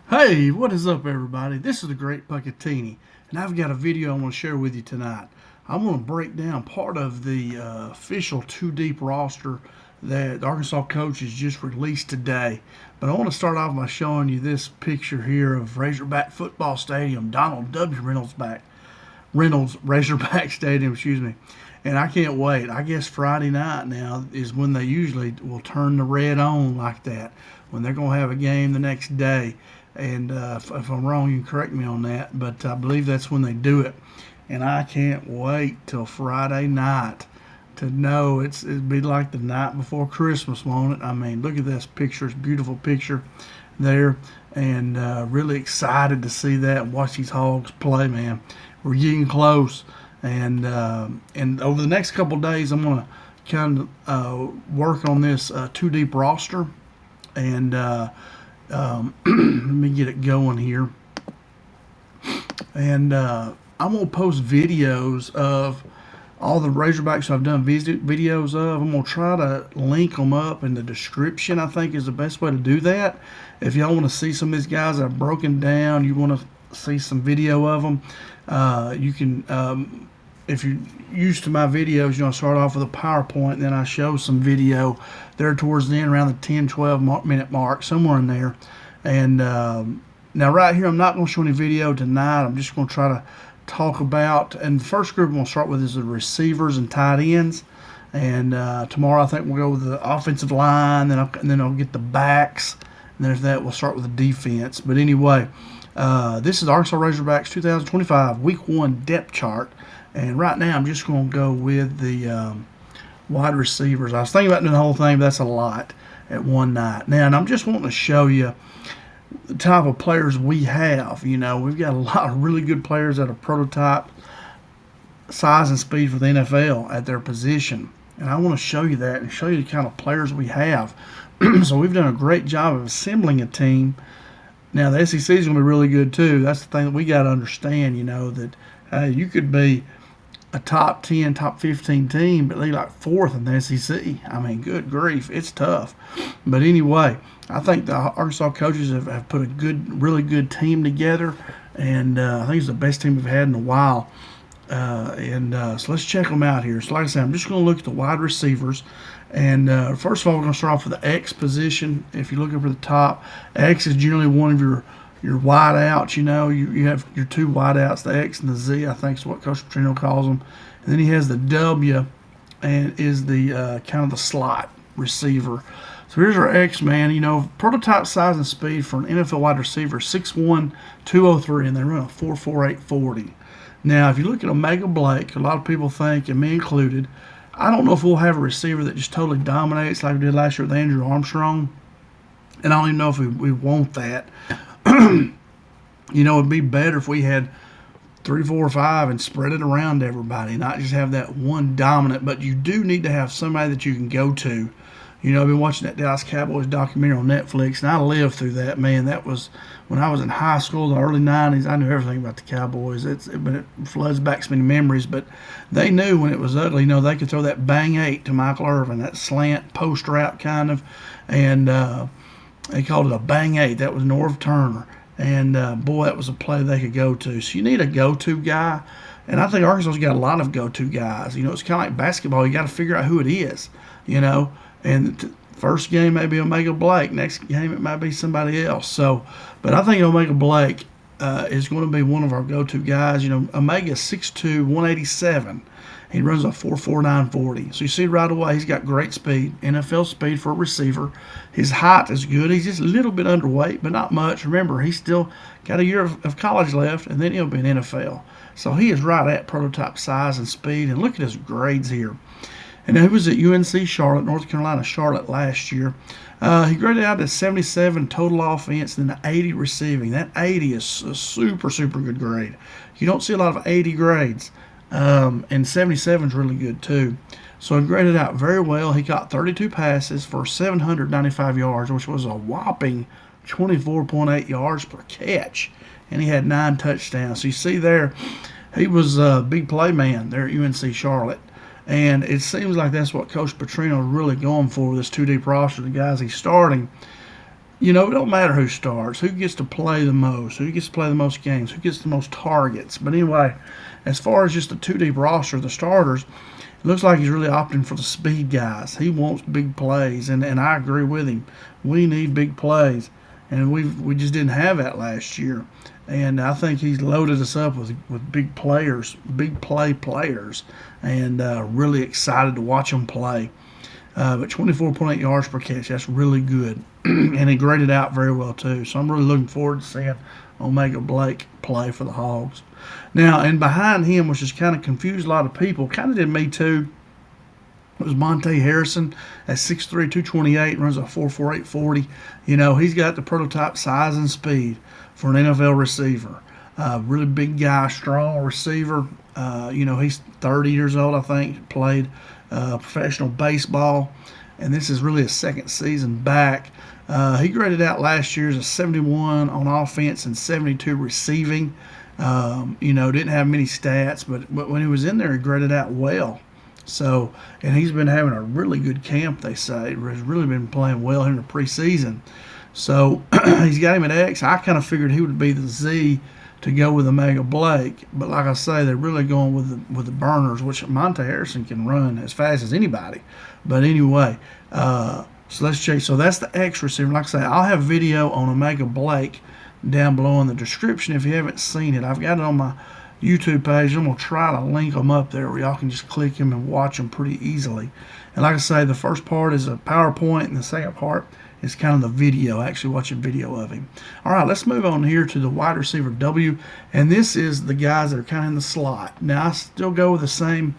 Hey, what is up, everybody? This is the great Puckettini, and I've got a video I want to share with you tonight. I want to break down part of the official two deep roster that the Arkansas coaches just released today. But I want to start off by showing you this picture here of Razorback Football Stadium, Donald W. Reynolds Razorback Stadium, excuse me. And I can't wait. I guess Friday night now is when they usually will turn the red on like that, when they're going to have a game the next day. And if I'm wrong, you can correct me on that. But I believe that's when they do it. And I can't wait till Friday night to know it'd be like the night before Christmas, won't it? I mean, look at this picture. It's a beautiful picture there. And really excited to see that and watch these Hogs play, man. We're getting close. And over the next couple of days, I'm going to kind of work on this two deep roster. And let me get it going here. And I'm going to post videos of all the Razorbacks I've done videos of. I'm going to try to link them up in the description, I think is the best way to do that. If y'all want to see some of these guys that I've broken down, you want to see some video of them, you can, if you're used to my videos, you know, I start off with a PowerPoint, and then I show some video there towards the end, around the 10-12 minute mark, somewhere in there. And now right here, I'm not going to show any video tonight. I'm just going to try to talk about, and the first group I'm going to start with is the receivers and tight ends. And tomorrow I think we'll go with the offensive line, and then I'll get the backs. And then after that, we'll start with the defense. But anyway, this is the Arkansas Razorbacks 2025 Week 1 depth chart. And right now, I'm just going to go with the wide receivers. I was thinking about doing the whole thing, but that's a lot at one night. Now, and I'm just wanting to show you the type of players we have. You know, we've got a lot of really good players that are prototype size and speed for the NFL at their position. And I want to show you that and show you the kind of players we have. So we've done a great job of assembling a team. Now, the SEC is going to be really good, too. That's the thing that we got to understand, you know, that you could be a top 10, top 15 team, but they like fourth in the SEC. I mean, good grief, it's tough. But anyway, I think the Arkansas coaches have put a really good team together, and I think it's the best team we've had in a while. So let's check them out here. So like I said, I'm just going to look at the wide receivers. And first of all, we're going to start off with the X position. If you look up at the top, X is generally one of your wide outs. You know, you have your two wide outs, the X and the Z, I think is what Coach Petrino calls them. And then he has the W, and is the kind of the slot receiver. So here's our X man. You know, prototype size and speed for an NFL wide receiver, 6'1", 203, and they run a 4.48 40. Now, if you look at Omega Blake, a lot of people think, and me included, I don't know if we'll have a receiver that just totally dominates like we did last year with Andrew Armstrong. And I don't even know if we want that. You know, it'd be better if we had 3, 4, 5 and spread it around everybody, not just have that one dominant. But you do need to have somebody that you can go to. You know, I've been watching that Dallas Cowboys documentary on Netflix, and I lived through that, man. That was when I was in high school, the early 90s. I knew everything about the Cowboys. But it floods back so many memories. But they knew when it was ugly, you know, they could throw that bang 8 to Michael Irvin, that slant post route kind of. And they called it a bang 8. That was Norv Turner. And, boy, that was a play they could go to. So you need a go-to guy. And I think Arkansas's got a lot of go-to guys. You know, it's kind of like basketball. You got to figure out who it is, you know. And the first game may be Omega Blake. Next game it might be somebody else. So, but I think Omega Blake is going to be one of our go-to guys. You know, Omega is 6'2", 187. He runs a 4.49 40. So you see right away he's got great speed, NFL speed for a receiver. His height is good. He's just a little bit underweight, but not much. Remember, he's still got a year of college left, and then he'll be in NFL. So he is right at prototype size and speed. And look at his grades here. And he was at UNC Charlotte, North Carolina Charlotte last year. He graded out at 77 total offense and then 80 receiving. That 80 is a super, super good grade. You don't see a lot of 80 grades. And 77 is really good too. So he graded out very well. He got 32 passes for 795 yards, which was a whopping 24.8 yards per catch. And he had 9 touchdowns. So you see there, he was a big play man there at UNC Charlotte. And it seems like that's what Coach Petrino is really going for with this two deep roster, the guys he's starting. it don't matter who starts, who gets to play the most, who gets to play the most games, who gets the most targets. But anyway, as far as just the two deep roster, the starters, it looks like he's really opting for the speed guys. He wants big plays, and I agree with him. We need big plays, and we just didn't have that last year. And I think he's loaded us up with big players, big play players, and really excited to watch them play. But 24.8 yards per catch, that's really good. And he graded out very well, too. So I'm really looking forward to seeing Omega Blake play for the Hogs. Now, and behind him, which has kind of confused a lot of people, kind of did me too, it was Monte Harrison at 6'3", 228, runs a 4.48 40. He's got the prototype size and speed for an NFL receiver. Really big guy, strong receiver. He's 30 years old, I think, played professional baseball, and this is really his second season back. He graded out last year as a 71 on offense and 72 receiving. Didn't have many stats, but when he was in there, he graded out well. So, and he's been having a really good camp, they say. He's really been playing well in the preseason. So, he's got him at X. I kind of figured he would be the Z to go with Omega Blake. But like I say, they're really going with the burners, which Monte Harrison can run as fast as anybody. But anyway, so let's check. So that's the X receiver. Like I say, I'll have video on Omega Blake down below in the description if you haven't seen it. I've got it on my YouTube page. I'm going to try to link them up there where y'all can just click them and watch them pretty easily. And like I say, the first part is a PowerPoint, and the second part is kind of the video, actually watching video of him. All right, let's move on here to the wide receiver W, and this is the guys that are kind of in the slot. Now, I still go with the same,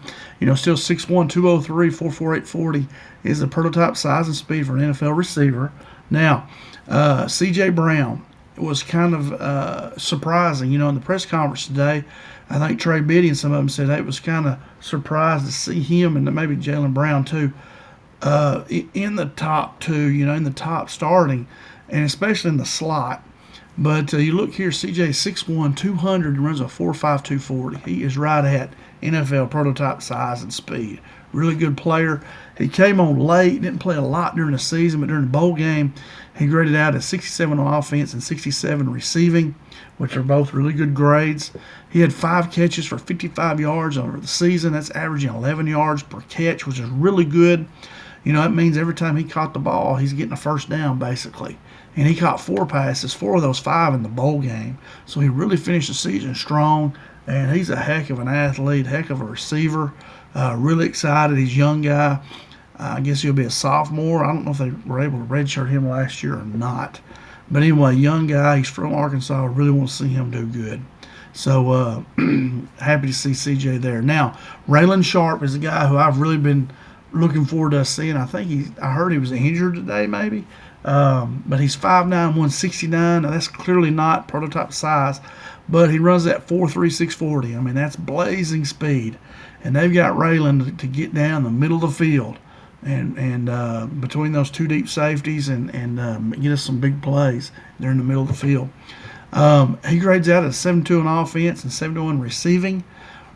still 6'1", 203, 4.48 40 is the prototype size and speed for an NFL receiver. Now, C.J. Brown was kind of surprising. In the press conference today, I think Trey Biddy and some of them said it was kind of surprised to see him, and maybe Jaylen Brown too, in the top two, in the top starting, and especially in the slot. But you look here, CJ 6'1", 200, runs a 4.52 40. He is right at NFL prototype size and speed. Really good player. He came on late, didn't play a lot during the season, but during the bowl game, he graded out at 67 on offense and 67 receiving, which are both really good grades. He had 5 catches for 55 yards over the season. That's averaging 11 yards per catch, which is really good. That means every time he caught the ball, he's getting a first down, basically. And he caught 4 passes, 4 of those 5 in the bowl game. So he really finished the season strong, and he's a heck of an athlete, heck of a receiver. Really excited. He's a young guy. I guess he'll be a sophomore. I don't know if they were able to redshirt him last year or not. But anyway, young guy. He's from Arkansas. I really want to see him do good. So happy to see CJ there. Now, Raylan Sharp is a guy who I've really been looking forward to seeing. I heard he was injured today, maybe. But he's 5'9", 169. Now, that's clearly not prototype size, but he runs that 4.36 40. I mean, that's blazing speed. And they've got Raylan to get down the middle of the field and between those two deep safeties and get us some big plays there in the middle of the field. He grades out at 72 on offense and 71 receiving.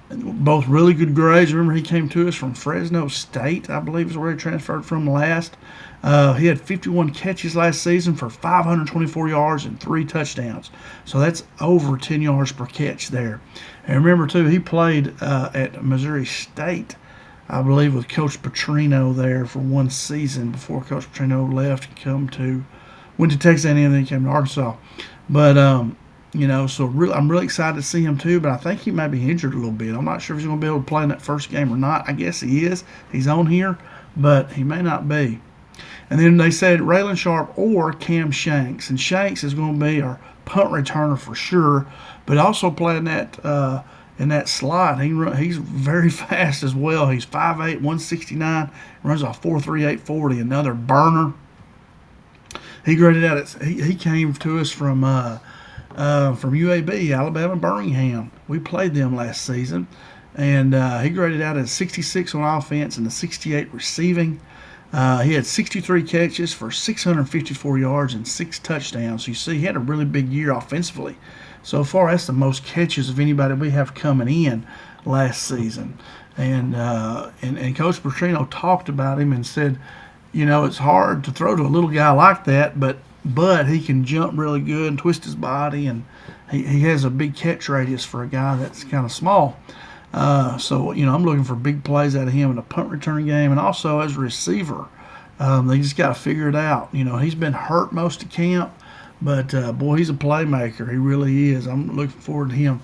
Both really good grades. Remember, he came to us from Fresno State, I believe is where he transferred from last. He had 51 catches last season for 524 yards and 3 touchdowns. So that's over 10 yards per catch there. And remember, too, he played at Missouri State, I believe, with Coach Petrino there for one season before Coach Petrino left and went to Texas A&M and then came to Arkansas. But, so I'm really excited to see him, too, but I think he might be injured a little bit. I'm not sure if he's going to be able to play in that first game or not. I guess he is. He's on here, but he may not be. And then they said Raylan Sharp or Cam Shanks. And Shanks is going to be our punt returner for sure, but also playing in that slot. He's very fast as well. He's 5'8", 169, runs a 4.38 40, another burner. He graded out he came to us from UAB, Alabama Birmingham. We played them last season, and he graded out at 66 on offense and a 68 receiving. He had 63 catches for 654 yards and 6 touchdowns. So you see, he had a really big year offensively. So far, that's the most catches of anybody we have coming in last season. And Coach Petrino talked about him and said, it's hard to throw to a little guy like that, but but he can jump really good and twist his body, and he has a big catch radius for a guy that's kind of small. So, I'm looking for big plays out of him in a punt return game, and also as a receiver. They just got to figure it out. He's been hurt most of camp, but boy, he's a playmaker. He really is. I'm looking forward to him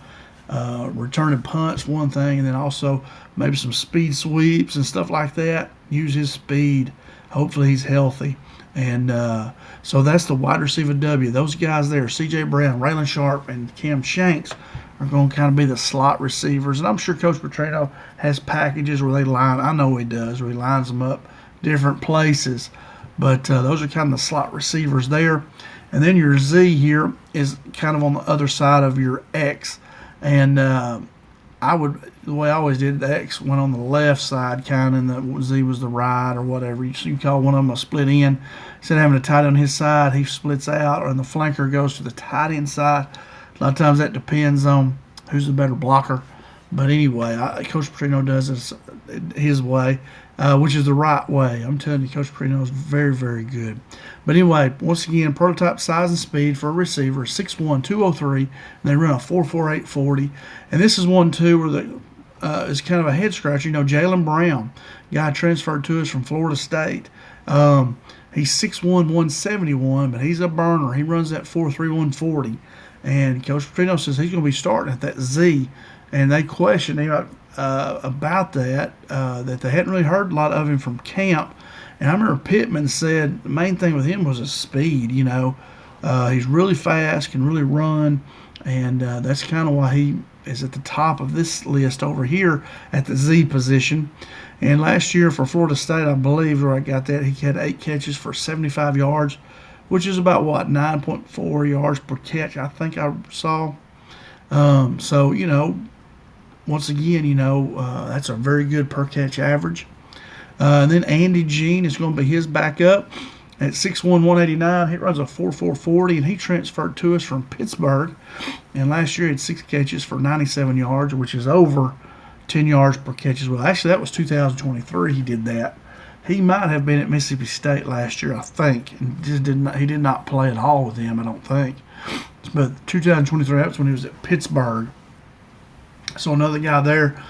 returning punts, one thing, and then also maybe some speed sweeps and stuff like that. Use his speed. Hopefully, he's healthy. And so that's the wide receiver W. Those guys there, C.J. Brown, Raylan Sharp, and Cam Shanks, are going to kind of be the slot receivers. And I'm sure Coach Petrino has packages where they line. I know he does, where he lines them up different places. But those are kind of the slot receivers there. And then your Z here is kind of on the other side of your X. And the way I always did, the X went on the left side, kind of, and the Z was the right or whatever. So you call one of them a split end. Instead of having a tight end on his side, he splits out, and the flanker goes to the tight end side. A lot of times that depends on who's the better blocker. But anyway, Coach Petrino does this his way, which is the right way. I'm telling you, Coach Petrino is very, very good. But anyway, once again, prototype size and speed for a receiver, 6'1", 203, and they run a 4.48 40. And this is one, too, where it's kind of a head scratcher. Jalen Brown, guy transferred to us from Florida State. He's 6'1", 171, but he's a burner. He runs that 4.31 40. And Coach Petrino says he's going to be starting at that Z. And they questioned him about that they hadn't really heard a lot of him from camp. And I remember Pittman said the main thing with him was his speed. He's really fast, can really run, and that's kind of why he is at the top of this list over here at the Z position. And last year for Florida State, I believe where I got that, he had 8 catches for 75 yards, which is about, 9.4 yards per catch, I think I saw. So, once again, that's a very good per catch average. And then Andy Jean is going to be his backup at 6'1", 189. He runs a 4.4 40, and he transferred to us from Pittsburgh. And last year he had 6 catches for 97 yards, which is over 10 yards per catch as well. Actually, that was 2023 he did that. He might have been at Mississippi State last year, I think, and he did not play at all with them, I don't think. But 2023, that's when he was at Pittsburgh. So another guy there,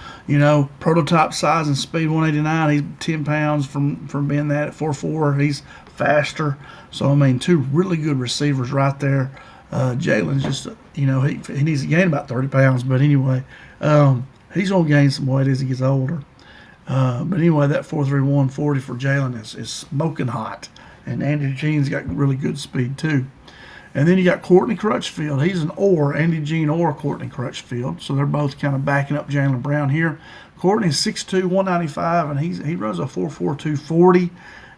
prototype size and speed, 189. He's 10 pounds from being that at 4.4. He's faster. So, 2 really good receivers right there. Jalen's just, he needs to gain about 30 pounds. But anyway, he's going to gain some weight as he gets older. But anyway, that 4.31 40 for Jalen is smoking hot. And Andy Jean's got really good speed too. And then you got Courtney Crutchfield. He's an Andy Jean or Courtney Crutchfield. So they're both kind of backing up Jalen Brown here. Courtney's 6'2", 195, and he runs a 4.42 40.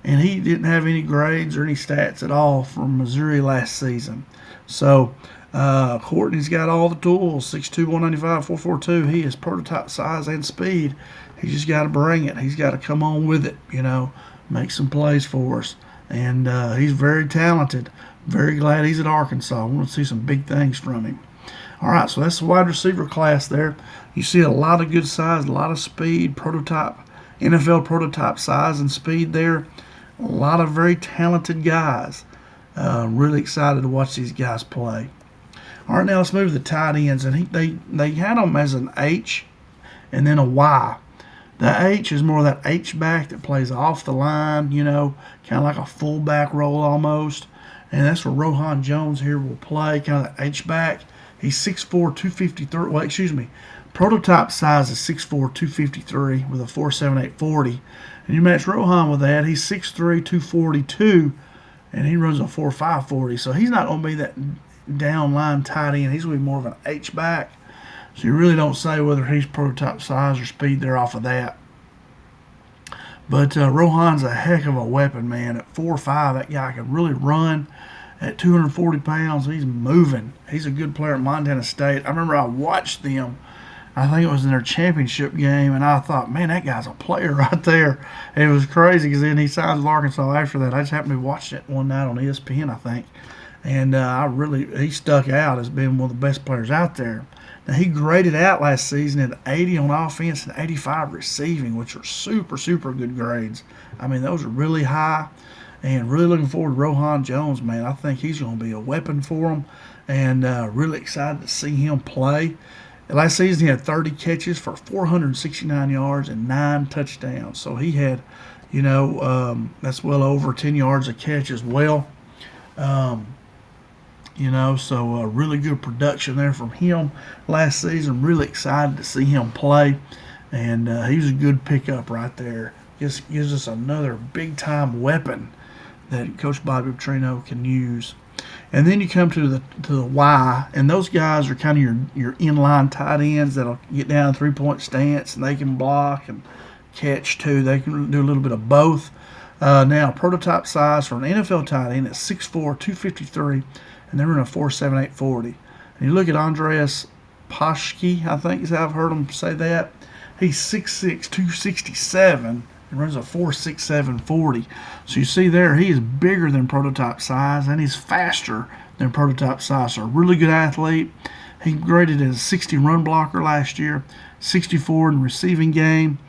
And he didn't have any grades or any stats at all from Missouri last season. So Courtney's got all the tools, 6'2", 195, 4.42. He is prototype size and speed. He's just got to bring it. He's got to come on with it, make some plays for us. And he's very talented. Very glad he's at Arkansas. I want to see some big things from him. All right, so that's the wide receiver class there. You see a lot of good size, a lot of speed, prototype, NFL prototype size and speed there. A lot of very talented guys. Really excited to watch these guys play. All right, now let's move to the tight ends. And they had them as an H and then a Y. The H is more of that H-back that plays off the line, kind of like a fullback role almost. And that's where Rohan Jones here will play, kind of the H-back. He's 6'4", 253. Well, excuse me. Prototype size is 6'4", 253 with a 4.78 40. And you match Rohan with that. He's 6'3", 242, and he runs a 4.5 40. So he's not going to be that down line tight end. He's going to be more of an H-back. So you really don't say whether he's prototype size or speed there off of that. But Rohan's a heck of a weapon, man. At 4'5", that guy can really run. At 240 pounds, he's moving. He's a good player at Montana State. I remember I watched them. I think it was in their championship game, and I thought, man, that guy's a player right there. And it was crazy because then he signed with Arkansas after that. I just happened to be watching it one night on ESPN, I think. And he stuck out as being one of the best players out there. Now, he graded out last season at 80 on offense and 85 receiving, which are super, super good grades. Those are really high. and really looking forward to Rohan Jones, man. I think he's going to be a weapon for them, and really excited to see him play. Last season, he had 30 catches for 469 yards and 9 touchdowns. So he had, that's well over 10 yards a catch as well. So really good production there from him last season. Really excited to see him play, and he's a good pickup right there. Just gives us another big-time weapon that Coach Bobby Petrino can use. And then you come to the Y, and those guys are kind of your inline tight ends that'll get down a three-point stance, and they can block and catch too. They can do a little bit of both. Now, prototype size for an NFL tight end is 6'4", 253, and they're in a 4.78 40. And you look at Andreas Paschke, I think is how I've heard him say that. He's 6'6", 267. He runs a 4.67 40. So you see there, he is bigger than prototype size, and he's faster than prototype size. So a really good athlete. He graded as a 60 run blocker last year, 64 in the receiving game.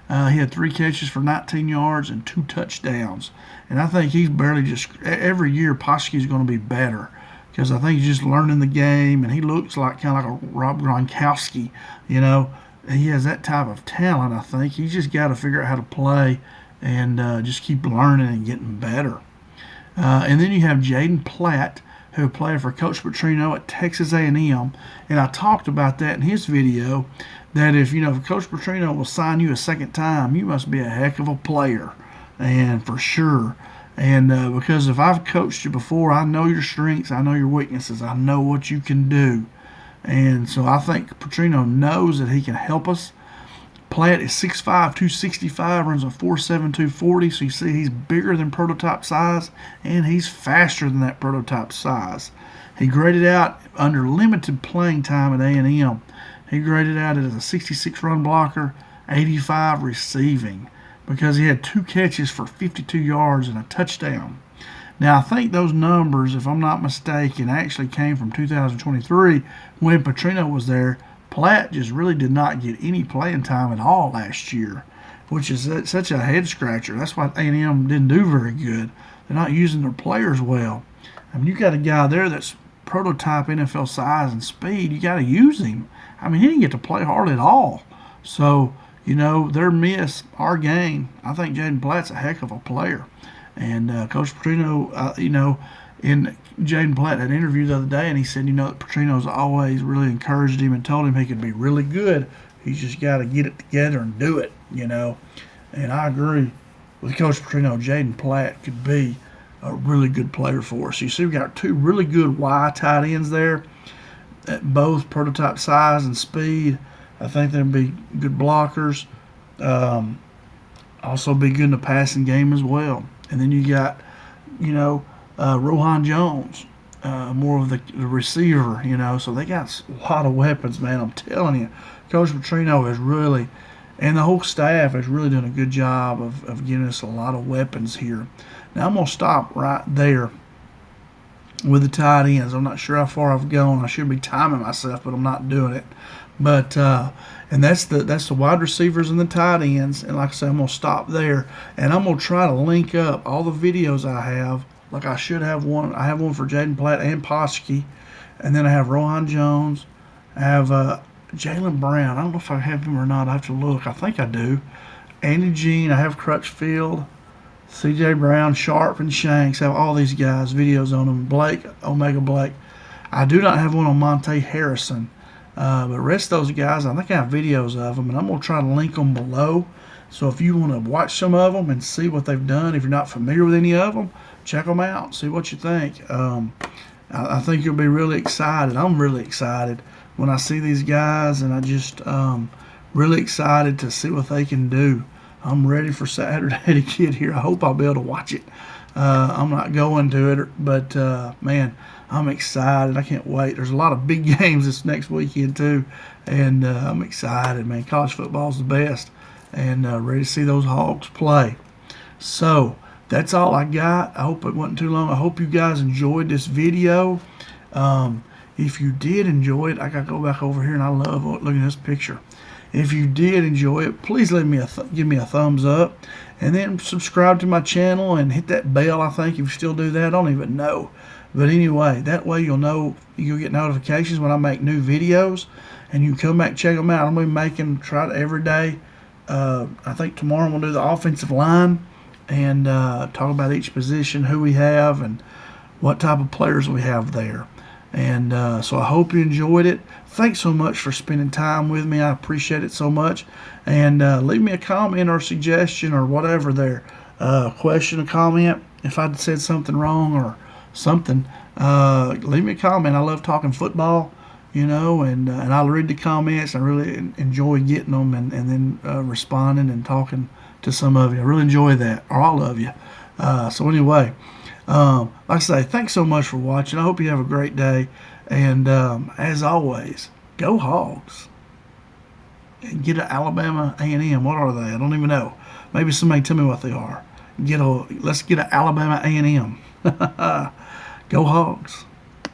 He had 3 catches for 19 yards and 2 touchdowns. And I think he's barely every year Paschke is going to be better, because I think he's just learning the game, and he looks like kind of like a Rob Gronkowski, He has that type of talent, I think. He's just got to figure out how to play and just keep learning and getting better. And then you have Jaden Platt, who played for Coach Petrino at Texas A&M. And I talked about that in his video, that if Coach Petrino will sign you a second time, you must be a heck of a player, and for sure. And because if I've coached you before, I know your strengths, I know your weaknesses, I know what you can do. And so I think Petrino knows that he can help us. Platt is 6'5", 265, runs a 4.72 40. So you see he's bigger than prototype size, and he's faster than that prototype size. He graded out under limited playing time at A&M. He graded out as a 66 run blocker, 85 receiving, because he had 2 catches for 52 yards and a touchdown. Now, I think those numbers, if I'm not mistaken, actually came from 2023 when Petrino was there. Platt just really did not get any playing time at all last year, which is such a head-scratcher. That's why A&M didn't do very good. They're not using their players well. I mean, you got a guy there that's prototype NFL size and speed. You got to use him. I mean, he didn't get to play hard at all. So, their miss, our gain. I think Jaden Platt's a heck of a player. And Coach Petrino, in Jaden Platt had an interview the other day, and he said, that Petrino's always really encouraged him and told him he could be really good. He's just got to get it together and do it, And I agree with Coach Petrino. Jaden Platt could be a really good player for us. You see, we got 2 really good Y tight ends there, at both prototype size and speed. I think they'll be good blockers. Also be good in the passing game as well. And then you got, Rohan Jones, more of the receiver, So they got a lot of weapons, man. I'm telling you, Coach Petrino is really, and the whole staff is really doing a good job of giving us a lot of weapons here. Now I'm going to stop right there with the tight ends. I'm not sure how far I've gone. I should be timing myself, but I'm not doing it. But and that's the wide receivers and the tight ends. And like I said, I'm gonna stop there, and I'm gonna try to link up all the videos I have. Like I should have one. I have one for Jaden Platt and Paschke, and then I have Rohan Jones. I have Jalen Brown. I don't know if I have him or not. I have to look. I think I do. Andy Jean. I have Crutchfield, C.J. Brown, Sharp, and Shanks. I have all these guys, videos on them. Blake, Omega Blake. I do not have one on Monte Harrison. But the rest of those guys, I think I have videos of them, and I'm going to try to link them below. So if you want to watch some of them and see what they've done, if you're not familiar with any of them, check them out, see what you think. I think you'll be really excited. I'm really excited when I see these guys, and I just really excited to see what they can do. I'm ready for Saturday to get here. I hope I'll be able to watch it. I'm not going to it, but man, I'm excited. I can't wait. There's a lot of big games this next weekend too, and I'm excited, man. College football is the best, and ready to see those Hogs play. So that's all I got. I hope it wasn't too long. I hope you guys enjoyed this video. If you did enjoy it, I got to go back over here, and I love looking at this picture. If you did enjoy it, please give me a thumbs up, and then subscribe to my channel and hit that bell. I think if you still do that, I don't even know. But anyway, that way you'll get notifications when I make new videos, and you can come back and check them out. I'm going to be try it every day. I think tomorrow we'll do the offensive line and talk about each position, who we have, and what type of players we have there. And so I hope you enjoyed it. Thanks so much for spending time with me. I appreciate it so much. And leave me a comment or suggestion or whatever there. Question or comment. If I said something wrong or something, leave me a comment. I love talking football, and I'll read the comments. I really enjoy getting them and then responding and talking to some of you. I really enjoy that, or all of you. So anyway, like I say, thanks so much for watching. I hope you have a great day. And as always, go Hogs. And get an Alabama A&M. What are they? I don't even know. Maybe somebody tell me what they are. Let's get an Alabama A&M. Go Hogs.